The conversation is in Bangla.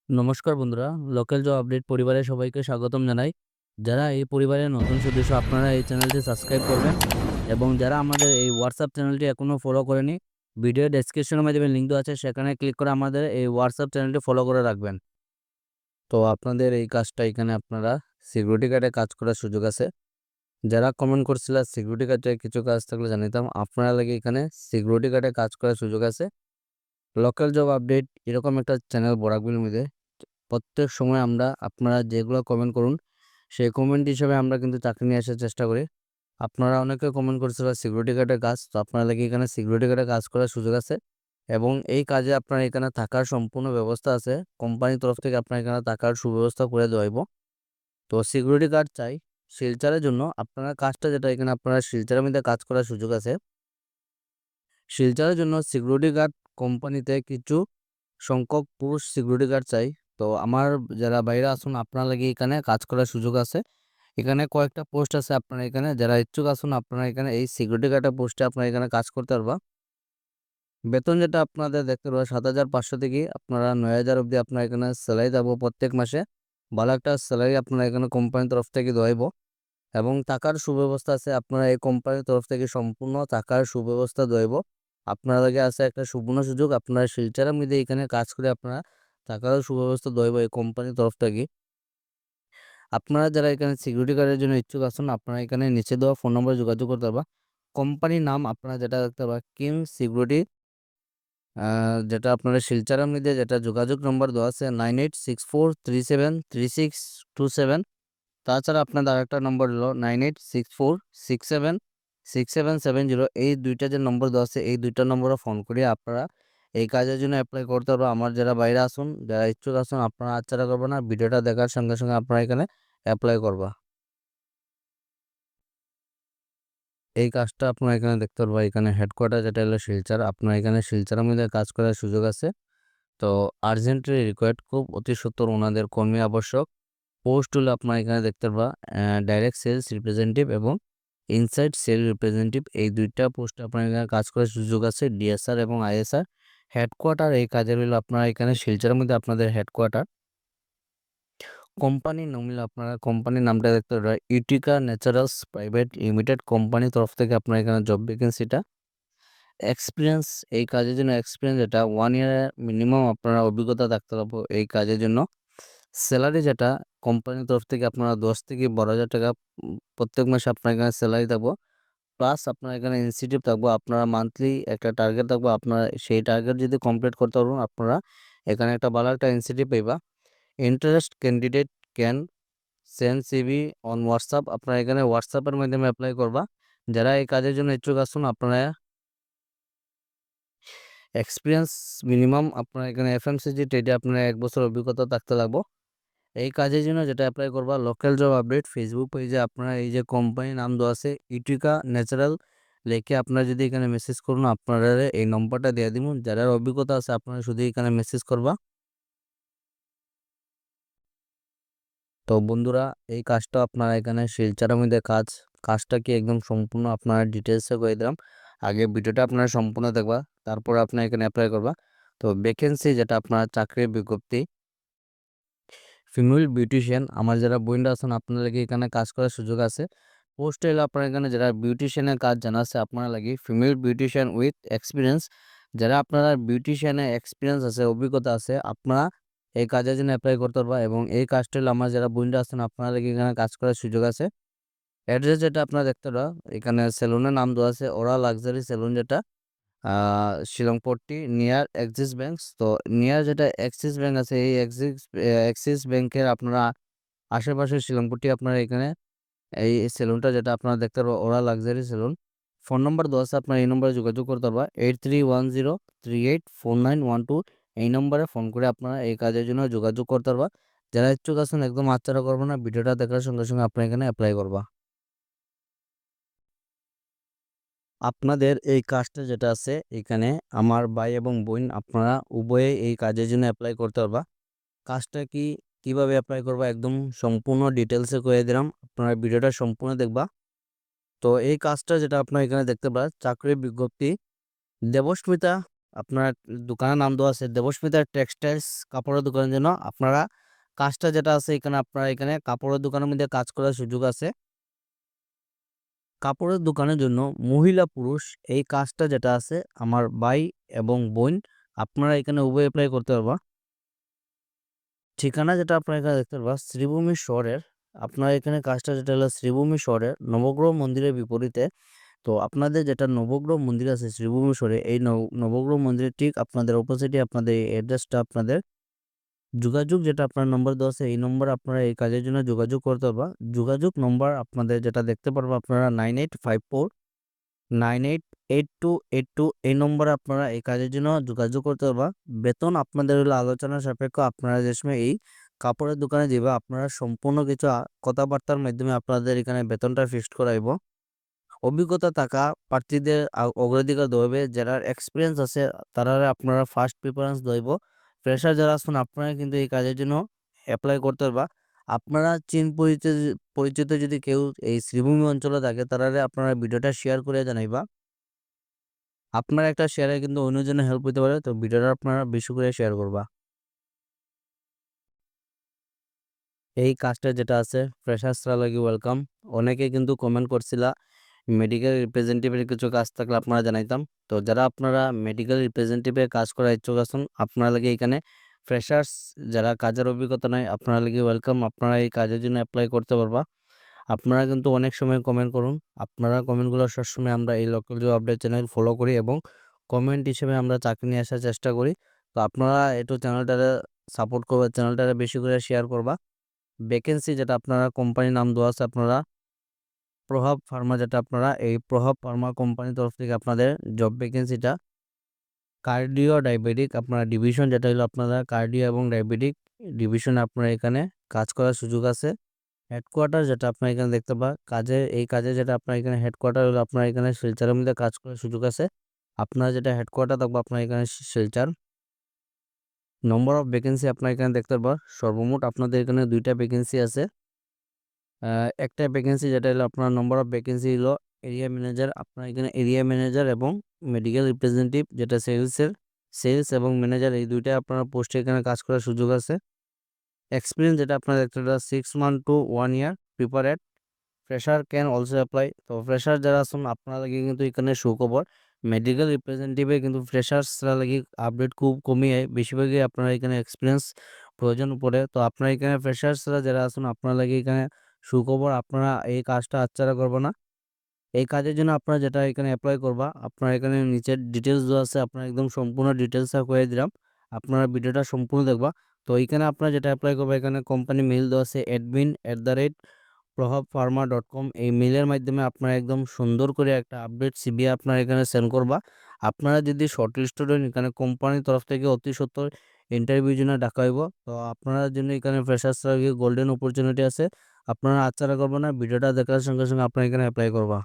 নমস্কার বন্ধুরা, লোকাল জব আপডেট পরিবারে সবাইকে স্বাগতম জানাই। যারা এই পরিবারের নতুন সদস্য আপনারা এই চ্যানেলটি সাবস্ক্রাইব করবেন এবং যারা আমাদের এই হোয়াটসঅ্যাপ চ্যানেলটি এখনও ফলো করেনি, ভিডিও ডেসক্রিপশনের মাধ্যমে লিঙ্ক দেওয়া আছে, সেখানে ক্লিক করে আমাদের এই হোয়াটসঅ্যাপ চ্যানেলটি ফলো করে রাখবেন। তো আপনাদের এই কাজটা এখানে আপনারা সিকিউরিটি গার্ডে কাজ করার সুযোগ আছে। যারা কমেন্ট করছিল সিকিউরিটি গার্ডে কিছু কাজ থাকলে জানিতাম, আপনারা লাগে এখানে সিকিউরিটি গার্ডে কাজ করার সুযোগ আছে। লোকাল জব আপডেট এরকম একটা চ্যানেল বরাকবিল মধ্যে প্রত্যেক সময় আমরা আপনারা যেগুলো কমেন্ট করুন সেই কমেন্ট হিসেবে আমরা কিন্তু চাকরি নিয়ে আসার চেষ্টা করি। আপনারা অনেকে কমেন্ট করছিল সিকিউরিটি গার্ডের কাজ, তো আপনারা লাগে এখানে সিকিউরিটি গার্ডের কাজ করার সুযোগ আছে এবং এই কাজে আপনার এখানে থাকার সম্পূর্ণ ব্যবস্থা আছে। কোম্পানির তরফ থেকে আপনার এখানে থাকার সুব্যবস্থা করে দেওয়া হইব। তো সিকিউরিটি গার্ড চাই শিলচরের জন্য, আপনারা কাজটা যেটা এখানে আপনারা শিলচরের মধ্যে কাজ করার সুযোগ আছে। শিলচরের জন্য সিকিউরিটি গার্ড কোম্পানিতে কিছু সংখ্যক পুরুষ সিকিউরিটি গার্ড চাই। তো আমার যারা বাইরে আসুন আপনার লাগে এখানে কাজ করার সুযোগ আছে। এখানে কয়েকটা পোস্ট আছে, আপনারা এখানে যারা ইচ্ছুক আসুন আপনারা এখানে এই সিকিউরিটি গার্ডের পোস্টে আপনারা এখানে কাজ করতে পারবা। বেতন যেটা আপনাদের দেখতে পারবা 7,500 থেকে আপনারা 9,000 অবধি আপনার এখানে স্যালারি দেবো প্রত্যেক মাসে। ভালো একটা স্যালারি আপনারা এখানে কোম্পানির তরফ থেকে দেওয়াইব এবং টাকার সুব্যবস্থা আছে। আপনারা এই কোম্পানির তরফ থেকে সম্পূর্ণ টাকার সুব্যবস্থা দেওয়াইব। আপনার লাগে আছে একটা সুবর্ণ সুযোগ, আপনারা শিলচরের মধ্যে এখানে কাজ করে আপনারা টাকারও সুব্যবস্থা দেওয়াইব এই কোম্পানির তরফ থেকে। আপনারা যারা এখানে সিকিউরিটি গার্ডের জন্য ইচ্ছুক আছেন আপনারা এখানে নিচে দেওয়া ফোন নম্বরে যোগাযোগ করতে পারবা। কোম্পানির নাম আপনারা যেটা দেখতে পারবা কিং সিকিউরিটি, যেটা আপনারা শিলচরের মধ্যে যেটা যোগাযোগ নম্বর দেওয়া আছে 9864373627। তাছাড়া আপনাদের আরেকটা নম্বর হলো 9864676770। এই দুইটা যে নম্বর দেওয়া আছে এই দুইটা নম্বরে ফোন করে আপনারা এই কাজের জন্য অ্যাপ্লাই করতে পারবো। আমার যারা বাইরে আসুন যারা ইচ্ছুক আসুন আপনারা আচ্ছাড়া করবেন না, ভিডিওটা দেখার সঙ্গে সঙ্গে আপনারা এখানে অ্যাপ্লাই করবা। এই কাজটা আপনারা এখানে দেখতে পারবা, এখানে হেডকোয়ার্টার যেটা হলো শিলচর, আপনারা এখানে শিলচরের মধ্যে কাজ করার সুযোগ আছে। তো আর্জেন্টলি রিকোয়ার্ড, খুব অতি সত্বর ওনাদের কর্মী আবশ্যক। পোস্ট হলো আপনারা এখানে দেখতে পারবা ডাইরেক্ট সেলস রিপ্রেজেন্টেটিভ এবং ইনসাইড সেল রিপ্রেজেন্টেটিভ, এই দুইটা পোস্টে আপনার এখানে কাজ করার সুযোগ আছে। ডিএসআর এবং আইএসআর হেডকোয়ার্টার এই কাজের হলো আপনারা এখানে শিলচরের মধ্যে আপনাদের হেডকোয়ার্টার। কোম্পানির নাম হলো আপনারা কোম্পানির নামটা দেখতে পারবা ইউটিকা ন্যাচারালস প্রাইভেট লিমিটেড, কোম্পানির তরফ থেকে আপনার এখানে জব ভ্যাকেন্সিটা। এক্সপিরিয়েন্স এই কাজের জন্য এক্সপিরিয়েন্স যেটা 1 ইয়ার মিনিমাম আপনারা অভিজ্ঞতা থাকতে হবে এই কাজের জন্য। স্যালারি যেটা কোম্পানির তরফ থেকে আপনারা 10 থেকে 12,000 টাকা প্রত্যেক মাসে আপনার এখানে স্যালারি থাকবো। প্লাস আপনার এখানে ইনসেনটিভ থাকবো, আপনারা মান্থলি একটা টার্গেট থাকবো, আপনারা সেই টার্গেট যদি কমপ্লিট করতে পারবেন আপনারা এখানে একটা ভালো একটা ইনসেনটিভ পাইবা। Interest candidate can send CV on WhatsApp, আপনারা এখানে হোয়াটসঅ্যাপের মাধ্যমে অ্যাপ্লাই করবা। যারা এই কাজের জন্য ইচ্ছুক আসুন আপনারা এক্সপিরিয়েন্স মিনিমাম আপনার এখানে এফএমসিজি ট্রেডে আপনার 1 বছর অভিজ্ঞতা থাকতে লাগবো। এই কাজের জন্য যেটা অ্যাপ্লাই করবা লোকাল জব আপডেট ফেসবুক পেজে আপনারা এই যে কোম্পানির নাম দেওয়া আছে ইউটিকা ন্যাচারাল লিখে আপনারা যদি এখানে মেসেজ করুন আপনারা এই নম্বরটা দিয়ে দিব। যারা অভিজ্ঞতা আছে আপনারা শুধু এখানে মেসেজ করবা। তো বন্ধুরা এই কাজটা আপনারা এখানে শিলচরের মধ্যে কাজটা কি একদম সম্পূর্ণ আপনারা ডিটেলসে করে দিলাম। আগে ভিডিওটা আপনারা সম্পূর্ণ দেখবা, তারপর আপনারা এখানে অ্যাপ্লাই করবা। তো ভ্যাকেন্সি যেটা আপনার চাকরির বিজ্ঞপ্তি ফিমেল বিউটিশিয়ান, আমার যারা বোনরা আছেন আপনারা কি এখানে কাজ করার সুযোগ আছে। পোস্ট এলো আপনার এখানে যারা বিউটিশিয়ানের কাজ জানা আছে আপনারা লাগি ফিমেল বিউটিশিয়ান উইথ এক্সপিরিয়েন্স, যারা আপনারা বিউটিশিয়ানের এক্সপিরিয়েন্স আছে অভিজ্ঞতা আছে আপনারা এই কাজের জন্য অ্যাপ্লাই করতে পারবা। এবং এই কাজটা হলো আমার যারা বোনরা আছেন আপনারা লাগি এখানে কাজ করার সুযোগ আছে। অ্যাড্রেস যেটা আপনারা দেখতে পারবা এখানে সেলুনের নাম দেওয়া আছে ওরা লাক্সারি সেলুন, যেটা শিলংপট্টি নিয়ার অ্যাক্সিস ব্যাংক। তো নিয়ার যেটা অ্যাক্সিস ব্যাংক আছে এই অ্যাক্সিস ব্যাংকের আপনারা আশেপাশে শিলংপট্টি আপনারা এখানে এই সেলুনটা যেটা আপনারা দেখতে পারবো ওরা লাক্সারি সেলুন। ফোন নম্বর দেওয়া আছে, আপনার এই নম্বরে যোগাযোগ করতে পারবা 8310384912। এই নম্বরে ফোন করে আপনারা এই কাজের জন্য যোগাযোগ করতে পারবা। যারা ইচ্ছুক আছেন একদম আচ্ছারা করবো না, ভিডিওটা দেখার সঙ্গে সঙ্গে আপনার এখানে অ্যাপ্লাই করবা। আপনাদের এই কাজটা যেটা আছে এখানে আমার ভাই এবং বোন আপনারা উভয়ে এই কাজের জন্য অ্যাপ্লাই করতে পারবা। কাজটা কিভাবে অ্যাপ্লাই করবা একদম সম্পূর্ণ ডিটেলসে করে দিলাম, আপনারা ভিডিওটা সম্পূর্ণ দেখবা। তো এই কাজটা যেটা আপনারা এখানে দেখতে পারেন চাকরির বিজ্ঞপ্তি দেবস্মিতা আপনার দোকানের নাম দেওয়া আছে দেবস্মিতা টেক্সটাইলস কাপড়ের দোকানের জন্য আপনারা কাজটা যেটা আছে এখানে আপনারা এখানে কাপড়ের দোকানের মধ্যে কাজ করার সুযোগ আছে। কাপড়ের দোকানের জন্য মহিলা পুরুষ এই কাজটা যেটা আছে আমার ভাই এবং বোন আপনারা এখানে উভয় অ্যাপ্লাই করতে পারবা। ঠিকানা যেটা আপনারা এখানে দেখতে পারবা শ্রীভূমি শহরের, আপনারা এখানে কাজটা যেটা হলো শ্রীভূমি শহরের নবগ্রহ মন্দিরের বিপরীতে। তো আপনাদের যেটা নবগ্রহ মন্দির আছে শ্রীভূমি শহরে, এই নবগ্রহ মন্দিরের ঠিক আপনাদের অপোজিটে আপনাদের এই অ্যাড্রেসটা, আপনাদের যোগাযোগ যেটা আপনার নম্বর দেওয়া আছে এই নম্বর আপনারা এই কাজের জন্য যোগাযোগ করতে পারবা। যোগাযোগ নম্বর আপনাদের যেটা দেখতে পারবো আপনারা 9854988282 এই নম্বরে আপনারা এই কাজের জন্য যোগাযোগ করতে পারবা। বেতন আপনাদের হলো আলোচনা সাপেক্ষ, আপনারা যে সময় এই কাপড়ের দোকানে যাবে আপনারা সম্পূর্ণ কিছু কথাবার্তার মাধ্যমে আপনাদের এখানে বেতনটা ফিক্সড করাইব। অভিজ্ঞতা থাকা প্রার্থীদের অগ্রাধিকার দেওয়া হবে, যারা এক্সপিরিয়েন্স আছে তারা আপনারা ফার্স্ট প্রিফারেন্স দেব। ফ্রেশার যারা আছেন আপনারা কিন্তু এই কাজের জন্য অ্যাপ্লাই করতে পারবা। আপনারা পরিচিত যদি কেউ এই শ্রীভূমি অঞ্চলে থাকে তারা আপনারা ভিডিওটা শেয়ার করে জানাইবা। আপনার একটা শেয়ারে কিন্তু অন্যজনের হেল্প হতে পারে, তো ভিডিওটা আপনারা বেশি করে শেয়ার করবা। এই কাজটা যেটা আছে ফ্রেশার্সরা লাগি ওয়েলকাম। অনেকে কিন্তু কমেন্ট করছিলা মেডিকেল রিপ্রেজেন্টেটিভের কিছু কাজ থাকলে আপনারা জানাইতাম। তো যারা আপনারা মেডিকেল রিপ্রেজেন্টেটিভের কাজ করার ইচ্ছুক আছেন আপনারা লাগে এখানে ফ্রেশার্স যারা কাজের অভিজ্ঞতা নাই আপনারা লাগে ওয়েলকাম, আপনারা এই কাজের জন্য অ্যাপ্লাই করতে পারবা। আপনারা কিন্তু অনেক সময় কমেন্ট করুন, আপনারা কমেন্টগুলো সবসময় আমরা এই local job update channel follow করি এবং কমেন্ট হিসেবে আমরা চাকরি নিয়ে আসার চেষ্টা করি। তো আপনারা একটু চ্যানেলটারে সাপোর্ট করবা, চ্যানেলটারে বেশি করে শেয়ার করবা। ভ্যাকেন্সি যেটা আপনারা কোম্পানির নাম দেওয়া আছে আপনারা প্রভাব ফার্মা, যেটা আপনারা এই প্রভাব ফার্মা কোম্পানির তরফ থেকে আপনাদের জব ভ্যাকেন্সিটা কার্ডিও ডায়াবেটিক আপনারা ডিভিশন, যেটা হলো আপনারা কার্ডিও এবং ডায়াবেটিক ডিভিশনে আপনারা এখানে কাজ করার সুযোগ আছে। হেডকোয়ার্টার যেটা আপনারা এখানে দেখতে এই কাজে যেটা আপনার এখানে হেডকোয়ার্টার হলো আপনার এখানে শিলচরের মধ্যে কাজ করার সুযোগ আছে। আপনারা যেটা হেডকোয়ার্টার থাকবে আপনার এখানে শিলচর। নম্বর অফ ভ্যাকেন্সি আপনার এখানে দেখতে পারবা সর্বমোট আপনাদের এখানে 2টা ভ্যাকেন্সি আছে। একটা ভ্যাকেন্সি যেটা হলো আপনার নম্বর অফ ভ্যাকেন্সি হলো এরিয়া ম্যানেজার, আপনার এখানে এরিয়া ম্যানেজার এবং মেডিকেল রিপ্রেজেন্টেটিভ যেটা সেলস এবং ম্যানেজার এই 2টা আপনার পোস্টে এখানে কাজ করার সুযোগ আছে। এক্সপিরিয়েন্স যেটা আপনার একটা 6 month to 1 year prepared. Fresher can also apply. তো ফ্রেশার যারা আছেন আপনারা লাগে কিন্তু এখানে সুখবর, মেডিকেল রিপ্রেজেন্টেটিভে কিন্তু ফ্রেশার্সরা লাগে আপডেট খুব কমিয়ে বেশিরভাগই আপনারা এখানে এক্সপিরিয়েন্স প্রয়োজন পড়ে। তো আপনারা এখানে ফ্রেশার্সরা যারা আছেন আপনারা লাগে এখানে সুখবর, আপনারা এই কাজটা হাতছাড়া করবে না। এই কাজের জন্য আপনারা যেটা এখানে অ্যাপ্লাই করবা আপনারা এখানে নিচের ডিটেলস দেওয়া আছে, আপনারা একদম সম্পূর্ণ ডিটেলসটা করে দিলাম, আপনারা ভিডিওটা সম্পূর্ণ দেখবা। তো এইখানে আপনারা যেটা অ্যাপ্লাই করবা এখানে কোম্পানি মেইল দেওয়া আছে admin@prohabpharma.com, এই মেইলের মাধ্যমে আপনারা একদম সুন্দর করে একটা আপডেট সিভি আপনারা এখানে সেন্ড করবা। আপনারা যদি শর্টলিস্টেড হন এখানে কোম্পানির তরফ থেকে অতি সত্বর ইন্টারভিউ জন্য ডাকা হইব। তো আপনারা জন্য এখানে ফ্রেশার্সরা গোল্ডেন অপরচুনিটি আছে, আপনারা হাতছাড়া করবেন না, ভিডিওটা দেখার সঙ্গে সঙ্গে আপনারা এখানে অ্যাপ্লাই করবা।